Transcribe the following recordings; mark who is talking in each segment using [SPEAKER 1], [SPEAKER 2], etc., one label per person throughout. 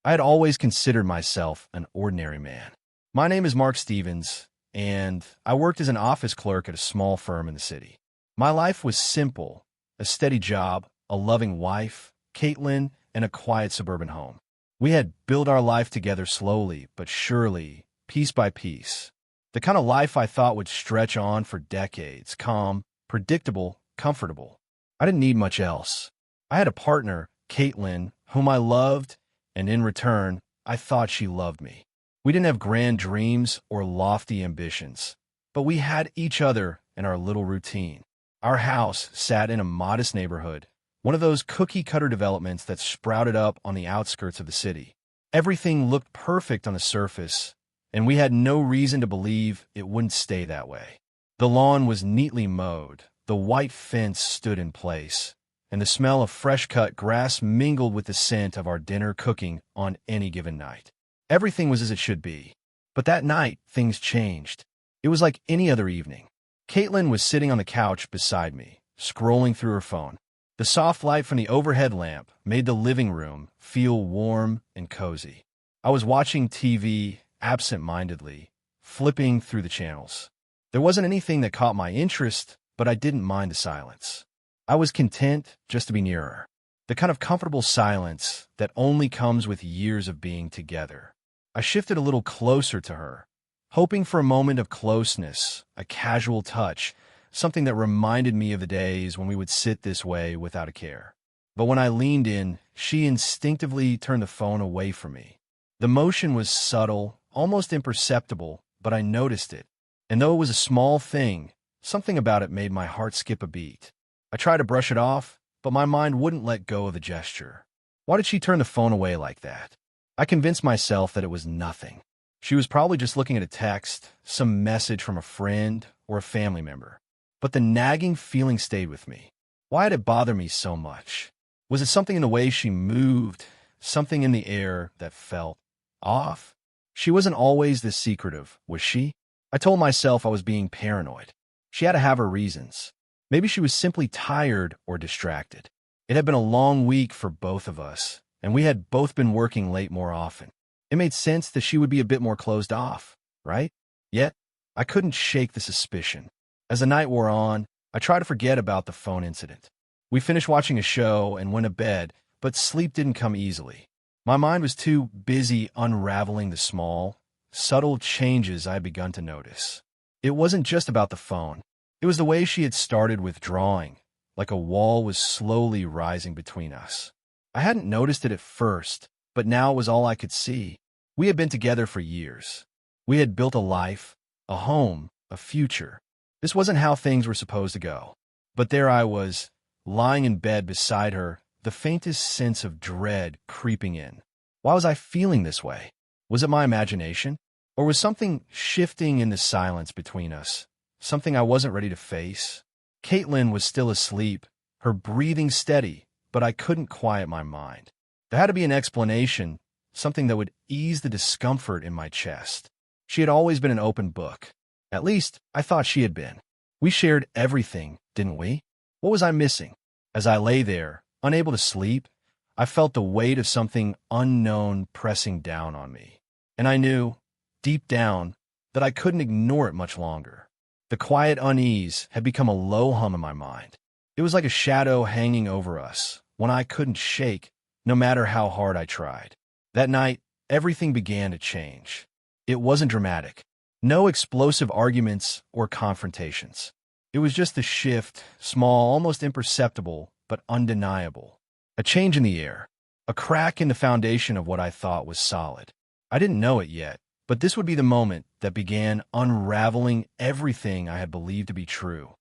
[SPEAKER 1] I had always considered myself an ordinary man. My name is Mark Stevens, and I worked as an office clerk at a small firm in the city. My life was simple: a steady job, a loving wife, Caitlin, and a quiet suburban home. We had built our life together slowly but surely, piece by piece. The kind of life I thought would stretch on for decades, calm, predictable, comfortable. I didn't need much else. I had a partner, Caitlin, whom I loved, and in return, I thought she loved me. We didn't have grand dreams or lofty ambitions, but we had each other and our little routine. Our house sat in a modest neighborhood, one of those cookie-cutter developments that sprouted up on the outskirts of the city. Everything looked perfect on the surface, and we had no reason to believe it wouldn't stay that way. The lawn was neatly mowed, the white fence stood in place, and the smell of fresh-cut grass mingled with the scent of our dinner cooking on any given night. Everything was as it should be. But that night, things changed. It was like any other evening. Caitlin was sitting on the couch beside me, scrolling through her phone. The soft light from the overhead lamp made the living room feel warm and cozy. I was watching TV absent-mindedly, flipping through the channels. There wasn't anything that caught my interest, but I didn't mind the silence. I was content just to be near her. The kind of comfortable silence that only comes with years of being together. I shifted a little closer to her, hoping for a moment of closeness, a casual touch, something that reminded me of the days when we would sit this way without a care. But when I leaned in, she instinctively turned the phone away from me. The motion was subtle, almost imperceptible, but I noticed it. And though it was a small thing, something about it made my heart skip a beat. I tried to brush it off, but my mind wouldn't let go of the gesture. Why did she turn the phone away like that? I convinced myself that it was nothing. She was probably just looking at a text, some message from a friend or a family member. But the nagging feeling stayed with me. Why did it bother me so much? Was it something in the way she moved, something in the air that felt off? She wasn't always this secretive, was she? I told myself I was being paranoid. She had to have her reasons. Maybe she was simply tired or distracted. It had been a long week for both of us, and we had both been working late more often. It made sense that she would be a bit more closed off, right? Yet, I couldn't shake the suspicion. As the night wore on, I tried to forget about the phone incident. We finished watching a show and went to bed, but sleep didn't come easily. My mind was too busy unraveling the small, subtle changes I had begun to notice. It wasn't just about the phone. It was the way she had started withdrawing, like a wall was slowly rising between us. I hadn't noticed it at first, but now it was all I could see. We had been together for years. We had built a life, a home, a future. This wasn't how things were supposed to go. But there I was, lying in bed beside her, the faintest sense of dread creeping in. Why was I feeling this way? Was it my imagination? Or was something shifting in the silence between us? Something I wasn't ready to face? Caitlin was still asleep, her breathing steady, but I couldn't quiet my mind. There had to be an explanation, something that would ease the discomfort in my chest. She had always been an open book. At least, I thought she had been. We shared everything, didn't we? What was I missing? As I lay there, unable to sleep, I felt the weight of something unknown pressing down on me. And I knew, deep down, that I couldn't ignore it much longer. The quiet unease had become a low hum in my mind. It was like a shadow hanging over us, one I couldn't shake, no matter how hard I tried. That night, everything began to change. It wasn't dramatic. No explosive arguments or confrontations. It was just a shift, small, almost imperceptible, but undeniable. A change in the air. A crack in the foundation of what I thought was solid. I didn't know it yet, but this would be the moment that began unraveling everything I had believed to be true.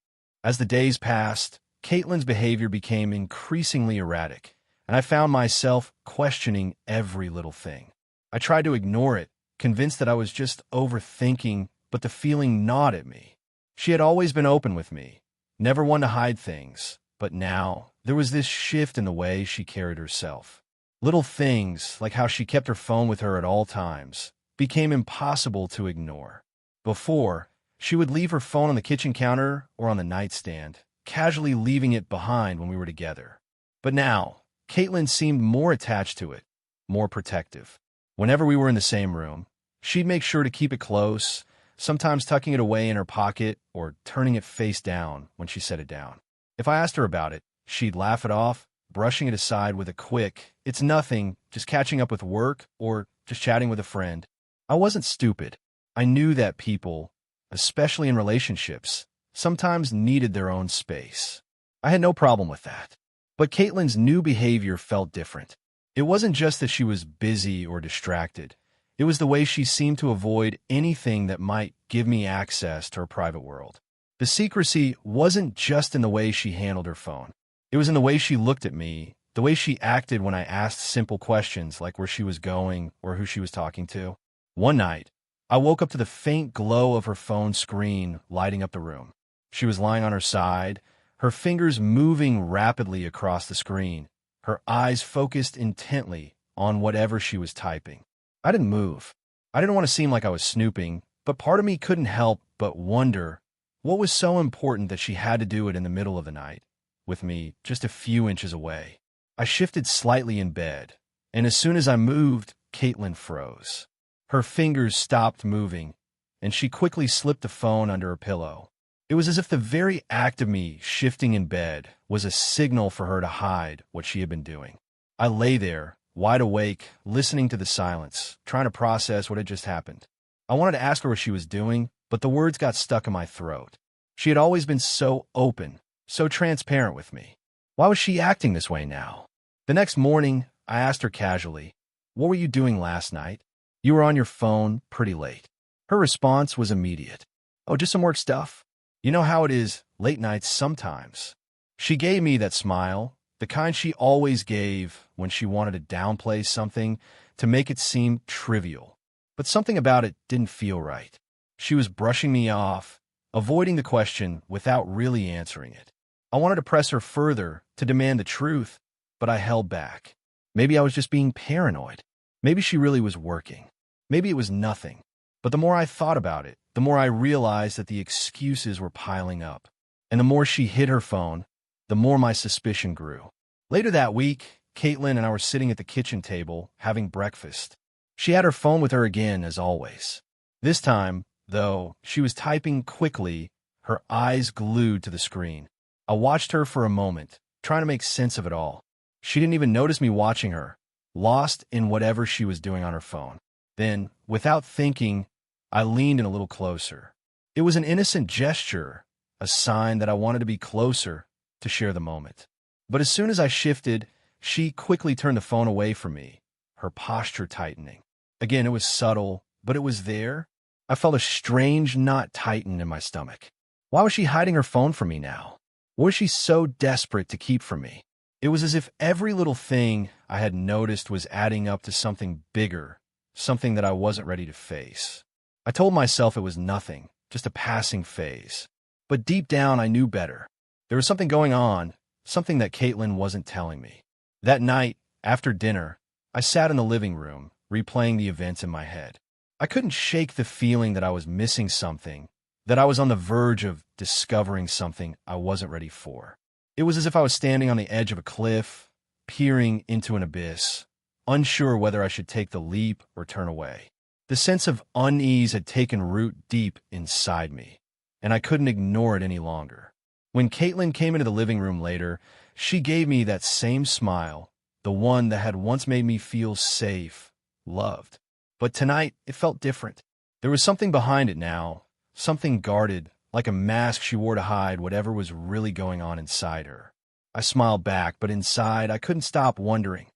[SPEAKER 1] As the days passed, Caitlin's behavior became increasingly erratic, and I found myself questioning every little thing. I tried to ignore it, convinced that I was just overthinking, but the feeling gnawed at me. She had always been open with me, never one to hide things, but now there was this shift in the way she carried herself. Little things, like how she kept her phone with her at all times, became impossible to ignore. Before, she would leave her phone on the kitchen counter or on the nightstand, casually leaving it behind when we were together. But now, Caitlin seemed more attached to it, more protective. Whenever we were in the same room, she'd make sure to keep it close, sometimes tucking it away in her pocket or turning it face down when she set it down. If I asked her about it, she'd laugh it off, brushing it aside with a quick, "It's nothing, just catching up with work or just chatting with a friend." I wasn't stupid. I knew that people, especially in relationships, sometimes needed their own space. I had no problem with that. But Caitlin's new behavior felt different. It wasn't just that she was busy or distracted. It was the way she seemed to avoid anything that might give me access to her private world. The secrecy wasn't just in the way she handled her phone. It was in the way she looked at me, the way she acted when I asked simple questions like where she was going or who she was talking to. One night, I woke up to the faint glow of her phone screen lighting up the room. She was lying on her side, her fingers moving rapidly across the screen, her eyes focused intently on whatever she was typing. I didn't move. I didn't want to seem like I was snooping, but part of me couldn't help but wonder what was so important that she had to do it in the middle of the night, with me just a few inches away. I shifted slightly in bed, and as soon as I moved, Caitlin froze. Her fingers stopped moving, and she quickly slipped the phone under her pillow. It was as if the very act of me shifting in bed was a signal for her to hide what she had been doing. I lay there, wide awake, listening to the silence, trying to process what had just happened. I wanted to ask her what she was doing, but the words got stuck in my throat. She had always been so open, so transparent with me. Why was she acting this way now? The next morning, I asked her casually, "What were you doing last night? You were on your phone pretty late." Her response was immediate. "Oh, just some work stuff. You know how it is, late nights sometimes." She gave me that smile, the kind she always gave when she wanted to downplay something to make it seem trivial. But something about it didn't feel right. She was brushing me off, avoiding the question without really answering it. I wanted to press her further, to demand the truth, but I held back. Maybe I was just being paranoid. Maybe she really was working. Maybe it was nothing. But the more I thought about it, the more I realized that the excuses were piling up. And the more she hid her phone, the more my suspicion grew. Later that week, Caitlin and I were sitting at the kitchen table, having breakfast. She had her phone with her again, as always. This time, though, she was typing quickly, her eyes glued to the screen. I watched her for a moment, trying to make sense of it all. She didn't even notice me watching her, lost in whatever she was doing on her phone. Then, without thinking, I leaned in a little closer. It was an innocent gesture, a sign that I wanted to be closer to share the moment. But as soon as I shifted, she quickly turned the phone away from me, her posture tightening. Again, it was subtle, but it was there. I felt a strange knot tighten in my stomach. Why was she hiding her phone from me now? What was she so desperate to keep from me? It was as if every little thing I had noticed was adding up to something bigger, something that I wasn't ready to face. I told myself it was nothing, just a passing phase. But deep down, I knew better. There was something going on, something that Caitlin wasn't telling me. That night, after dinner, I sat in the living room, replaying the events in my head. I couldn't shake the feeling that I was missing something, that I was on the verge of discovering something I wasn't ready for. It was as if I was standing on the edge of a cliff, peering into an abyss, unsure whether I should take the leap or turn away. The sense of unease had taken root deep inside me, and I couldn't ignore it any longer. When Caitlin came into the living room later, she gave me that same smile, the one that had once made me feel safe, loved. But tonight, it felt different. There was something behind it now, something guarded, like a mask she wore to hide whatever was really going on inside her. I smiled back, but inside, I couldn't stop wondering,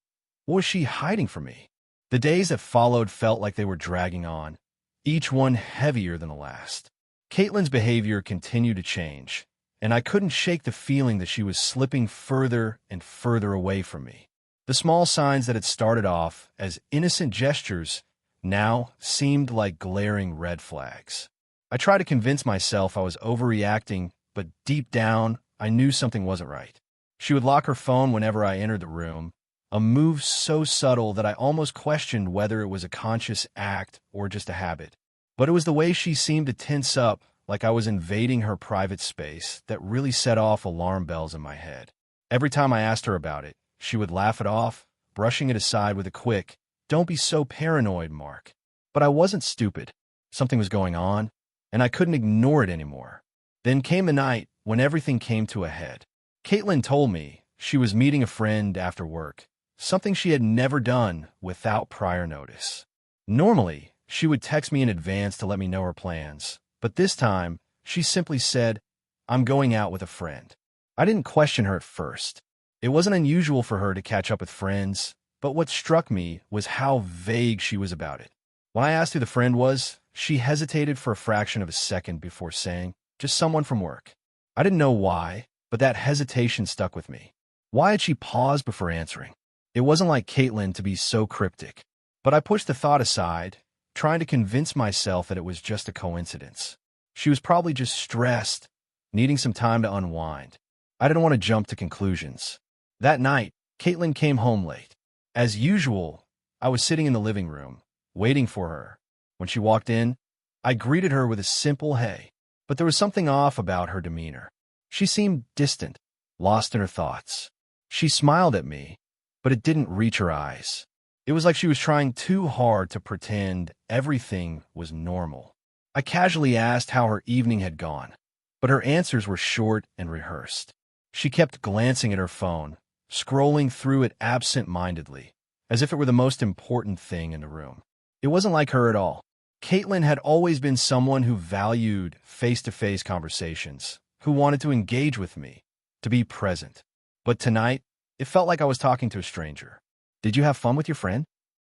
[SPEAKER 1] what was she hiding from me? The days that followed felt like they were dragging on, each one heavier than the last. Caitlin's behavior continued to change, and I couldn't shake the feeling that she was slipping further and further away from me. The small signs that had started off as innocent gestures now seemed like glaring red flags. I tried to convince myself I was overreacting, but deep down, I knew something wasn't right. She would lock her phone whenever I entered the room, a move so subtle that I almost questioned whether it was a conscious act or just a habit. But it was the way she seemed to tense up, like I was invading her private space, that really set off alarm bells in my head. Every time I asked her about it, she would laugh it off, brushing it aside with a quick, "Don't be so paranoid, Mark." But I wasn't stupid. Something was going on, and I couldn't ignore it anymore. Then came the night when everything came to a head. Caitlin told me she was meeting a friend after work, something she had never done without prior notice. Normally, she would text me in advance to let me know her plans, but this time, she simply said, "I'm going out with a friend." I didn't question her at first. It wasn't unusual for her to catch up with friends, but what struck me was how vague she was about it. When I asked who the friend was, she hesitated for a fraction of a second before saying, "Just someone from work." I didn't know why, but that hesitation stuck with me. Why had she paused before answering? It wasn't like Caitlin to be so cryptic, but I pushed the thought aside, trying to convince myself that it was just a coincidence. She was probably just stressed, needing some time to unwind. I didn't want to jump to conclusions. That night, Caitlin came home late. As usual, I was sitting in the living room, waiting for her. When she walked in, I greeted her with a simple "hey," but there was something off about her demeanor. She seemed distant, lost in her thoughts. She smiled at me, but it didn't reach her eyes. It was like she was trying too hard to pretend everything was normal. I casually asked how her evening had gone, but her answers were short and rehearsed. She kept glancing at her phone, scrolling through it absent-mindedly, as if it were the most important thing in the room. It wasn't like her at all. Caitlin had always been someone who valued face-to-face conversations, who wanted to engage with me, to be present. But tonight, it felt like I was talking to a stranger. "Did you have fun with your friend?"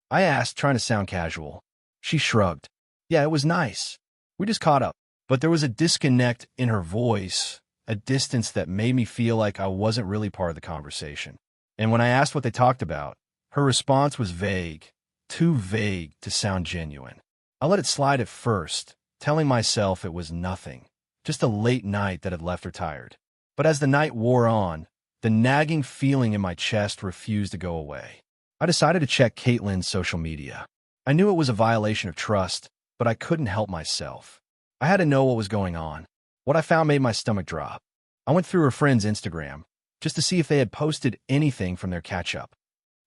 [SPEAKER 1] I asked, trying to sound casual. She shrugged. "Yeah, it was nice. We just caught up." But there was a disconnect in her voice, a distance that made me feel like I wasn't really part of the conversation. And when I asked what they talked about, her response was vague, too vague to sound genuine. I let it slide at first, telling myself it was nothing, just a late night that had left her tired. But as the night wore on, the nagging feeling in my chest refused to go away. I decided to check Caitlin's social media. I knew it was a violation of trust, but I couldn't help myself. I had to know what was going on. What I found made my stomach drop. I went through her friend's Instagram, just to see if they had posted anything from their catch-up.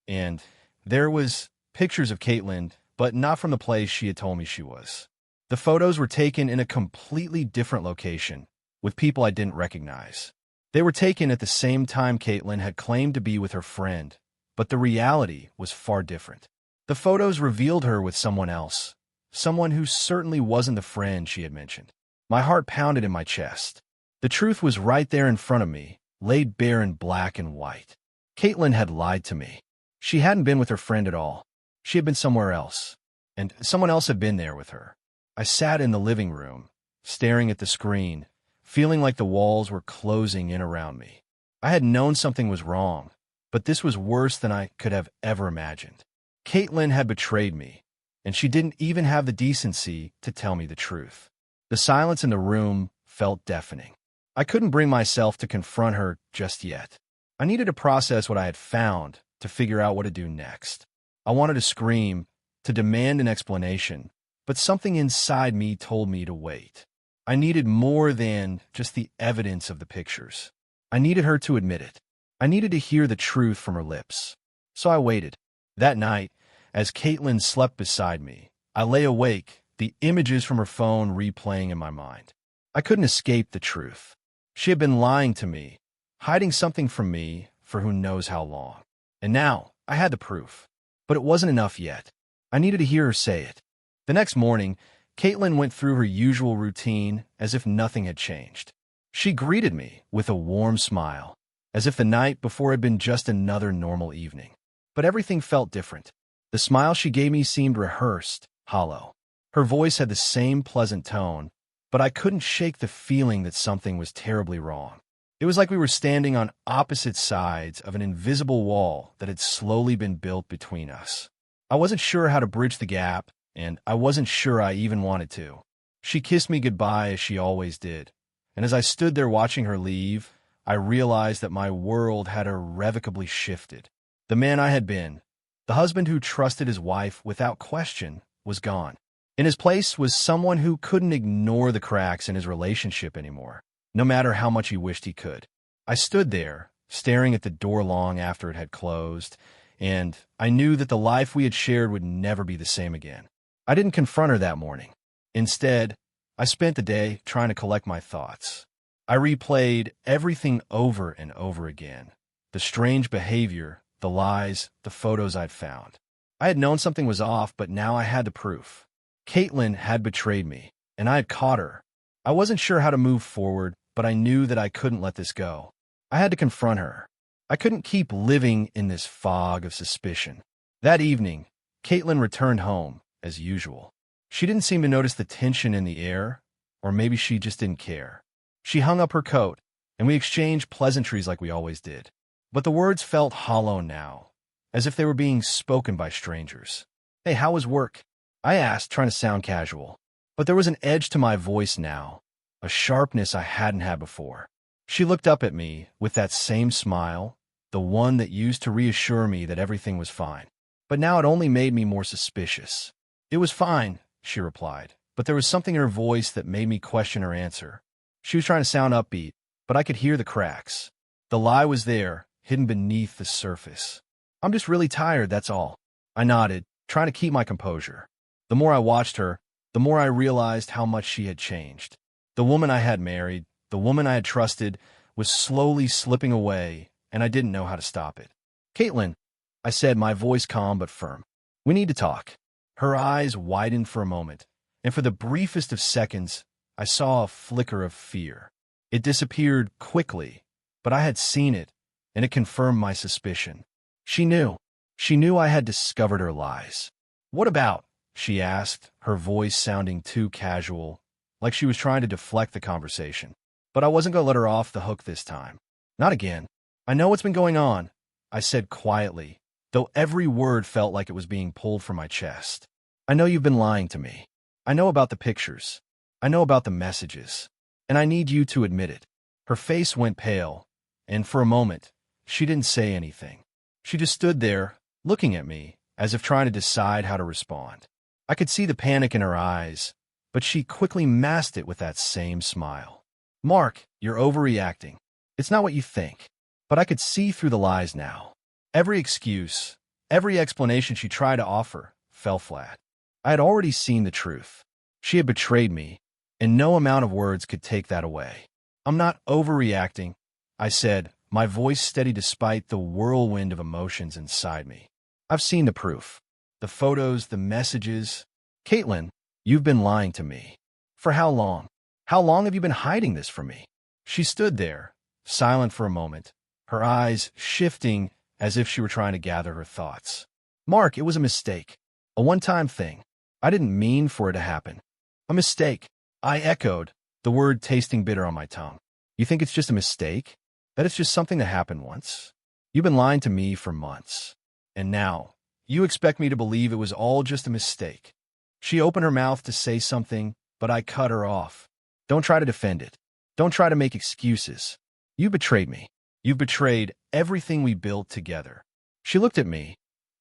[SPEAKER 1] And there was pictures of Caitlin, but not from the place she had told me she was. The photos were taken in a completely different location, with people I didn't recognize. They were taken at the same time Caitlin had claimed to be with her friend, but the reality was far different. The photos revealed her with someone else, someone who certainly wasn't the friend she had mentioned. My heart pounded in my chest. The truth was right there in front of me, laid bare in black and white. Caitlin had lied to me. She hadn't been with her friend at all. She had been somewhere else, and someone else had been there with her. I sat in the living room, staring at the screen, feeling like the walls were closing in around me. I had known something was wrong, but this was worse than I could have ever imagined. Caitlin had betrayed me, and she didn't even have the decency to tell me the truth. The silence in the room felt deafening. I couldn't bring myself to confront her just yet. I needed to process what I had found to figure out what to do next. I wanted to scream, to demand an explanation, but something inside me told me to wait. I needed more than just the evidence of the pictures. I needed her to admit it. I needed to hear the truth from her lips. So I waited. That night, as Caitlin slept beside me, I lay awake, the images from her phone replaying in my mind. I couldn't escape the truth. She had been lying to me, hiding something from me for who knows how long. And now, I had the proof. But it wasn't enough yet. I needed to hear her say it. The next morning, Caitlin went through her usual routine as if nothing had changed. She greeted me with a warm smile, as if the night before had been just another normal evening. But everything felt different. The smile she gave me seemed rehearsed, hollow. Her voice had the same pleasant tone, but I couldn't shake the feeling that something was terribly wrong. It was like we were standing on opposite sides of an invisible wall that had slowly been built between us. I wasn't sure how to bridge the gap, and I wasn't sure I even wanted to. She kissed me goodbye as she always did, and as I stood there watching her leave, I realized that my world had irrevocably shifted. The man I had been, the husband who trusted his wife without question, was gone. In his place was someone who couldn't ignore the cracks in his relationship anymore, no matter how much he wished he could. I stood there, staring at the door long after it had closed, and I knew that the life we had shared would never be the same again. I didn't confront her that morning. Instead, I spent the day trying to collect my thoughts. I replayed everything over and over again. The strange behavior, the lies, the photos I'd found. I had known something was off, but now I had the proof. Caitlin had betrayed me, and I had caught her. I wasn't sure how to move forward, but I knew that I couldn't let this go. I had to confront her. I couldn't keep living in this fog of suspicion. That evening, Caitlin returned home, as usual. She didn't seem to notice the tension in the air, or maybe she just didn't care. She hung up her coat, and we exchanged pleasantries like we always did. But the words felt hollow now, as if they were being spoken by strangers. "Hey, how was work?" I asked, trying to sound casual. But there was an edge to my voice now, a sharpness I hadn't had before. She looked up at me with that same smile, the one that used to reassure me that everything was fine. But now it only made me more suspicious. "It was fine," she replied, but there was something in her voice that made me question her answer. She was trying to sound upbeat, but I could hear the cracks. The lie was there, hidden beneath the surface. "I'm just really tired, that's all." I nodded, trying to keep my composure. The more I watched her, the more I realized how much she had changed. The woman I had married, the woman I had trusted, was slowly slipping away, and I didn't know how to stop it. "Caitlin," I said, my voice calm but firm. "We need to talk." Her eyes widened for a moment, and for the briefest of seconds, I saw a flicker of fear. It disappeared quickly, but I had seen it, and it confirmed my suspicion. She knew. She knew I had discovered her lies. "What about?" she asked, her voice sounding too casual, like she was trying to deflect the conversation. But I wasn't going to let her off the hook this time. Not again. "I know what's been going on," I said quietly, though every word felt like it was being pulled from my chest. "I know you've been lying to me. I know about the pictures. I know about the messages. And I need you to admit it." Her face went pale, and for a moment, she didn't say anything. She just stood there, looking at me, as if trying to decide how to respond. I could see the panic in her eyes, but she quickly masked it with that same smile. "Mark, you're overreacting. It's not what you think." But I could see through the lies now. Every excuse, every explanation she tried to offer, fell flat. I had already seen the truth. She had betrayed me, and no amount of words could take that away. "I'm not overreacting," I said, my voice steady despite the whirlwind of emotions inside me. "I've seen the proof. The photos, the messages. Caitlin, you've been lying to me. For how long? How long have you been hiding this from me?" She stood there, silent for a moment, her eyes shifting as if she were trying to gather her thoughts. "Mark, it was a mistake. A one-time thing. I didn't mean for it to happen." "A mistake," I echoed, the word tasting bitter on my tongue. "You think it's just a mistake? That it's just something that happened once? You've been lying to me for months. And now, you expect me to believe it was all just a mistake." She opened her mouth to say something, but I cut her off. "Don't try to defend it. Don't try to make excuses. You betrayed me. You've betrayed everything we built together." She looked at me,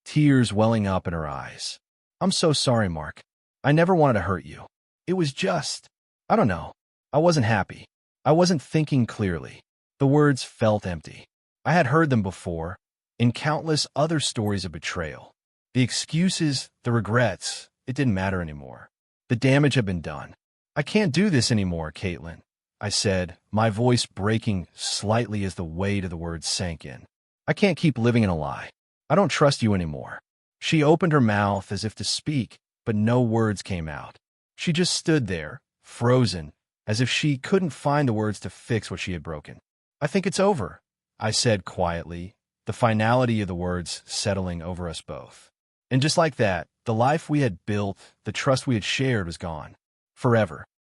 [SPEAKER 1] tears welling up in her eyes. "I'm so sorry, Mark. I never wanted to hurt you. It was just, I don't know. I wasn't happy. I wasn't thinking clearly." The words felt empty. I had heard them before, in countless other stories of betrayal. The excuses, the regrets, it didn't matter anymore. The damage had been done. "I can't do this anymore, Caitlin," I said, my voice breaking slightly as the weight of the words sank in. "I can't keep living in a lie. I don't trust you anymore." She opened her mouth as if to speak, but no words came out. She just stood there, frozen, as if she couldn't find the words to fix what she had broken. "I think it's over," I said quietly, the finality of the words settling over us both. And just like that, the life we had built, the trust we had shared was gone. Forever.